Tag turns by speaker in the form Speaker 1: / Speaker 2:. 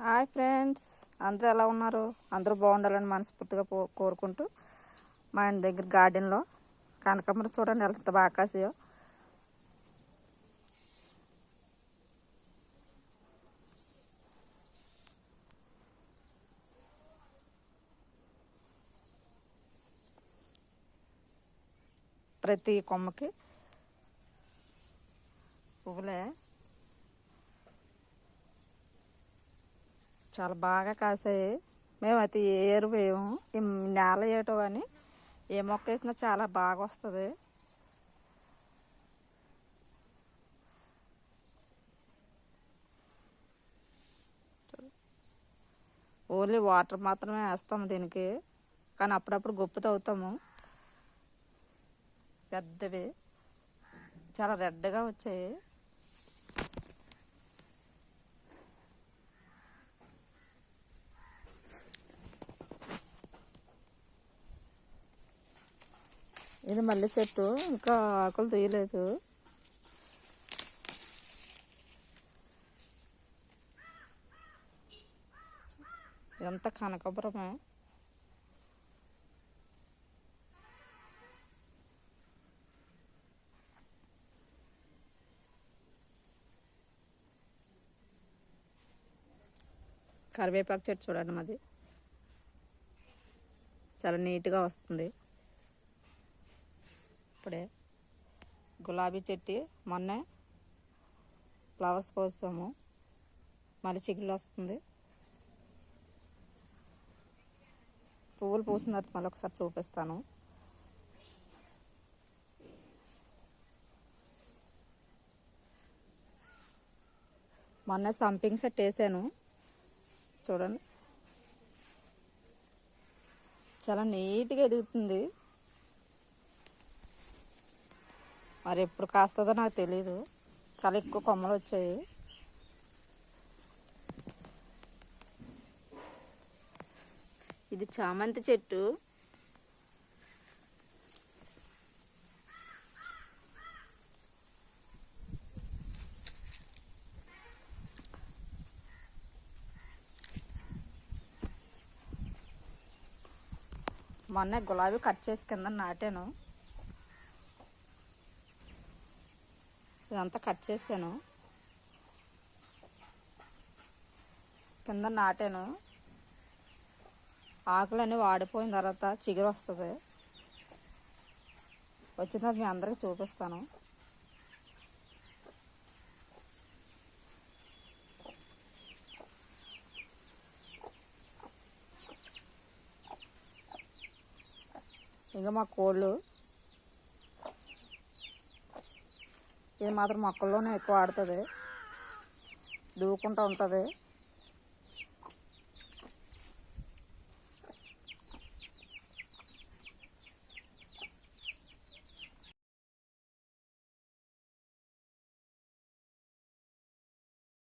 Speaker 1: Hi friends, అందరూ ఎలా ఉన్నారు? అందరూ బాగుండాలని మనస్ఫూర్తిగా కోరుకుంటూ మా ఇంటి దగ్గర గార్డెన్లో కనకాంబరం చూడండి ఎంత బాగా కాసాయో. ప్రతి కొమ్మకి పువ్వులే చాలా బాగా కాసాయి. మేమైతే ఏ ఎరువు వేయము, ఈ నేల వేయటం కానీ ఏ మొక్క వేసినా చాలా బాగా వస్తుంది. ఓన్లీ వాటర్ మాత్రమే వేస్తాము దీనికి, కానీ అప్పుడప్పుడు గొప్ప తవ్వుతాము. పెద్దవి చాలా రెడ్గా వచ్చాయి. ఇది మల్లె చెట్టు, ఇంకా ఆకులు తీయలేదు. ఇదంతా కనకాంబరమే. కరివేపాకు చెట్టు చూడండి, మాది చాలా నీట్గా వస్తుంది. ఇప్పుడే గులాబీ చెట్టు మొన్నే ఫ్లవర్స్ పోసాము, మళ్ళీ చిగుళ్ళు వస్తుంది. పువ్వులు పూసిన తర్వాత మళ్ళీ ఒకసారి చూపిస్తాను. మొన్న సంపింగ్ సెట్ వేసాను చూడండి, చాలా నీట్గా ఎదుగుతుంది. మరి ఎప్పుడు కాస్తుందో నాకు తెలీదు, చాలా ఎక్కువ కొమ్మలు వచ్చాయి. ఇది చామంతి చెట్టు. మొన్న గులాబీ కట్ చేసి కింద నాటాను. ఇదంతా కట్ చేసాను, కింద నాటాను. ఆకులన్నీ వాడిపోయిన తర్వాత చిగురు వస్తుంది. వచ్చిన తర్వాత మీ అందరికీ చూపిస్తాను. ఇంకా మా కోళ్ళు, ఇది మాత్రం మొక్కల్లోనే ఎక్కువ ఆడుతుంది, దూకుంటూ ఉంటుంది.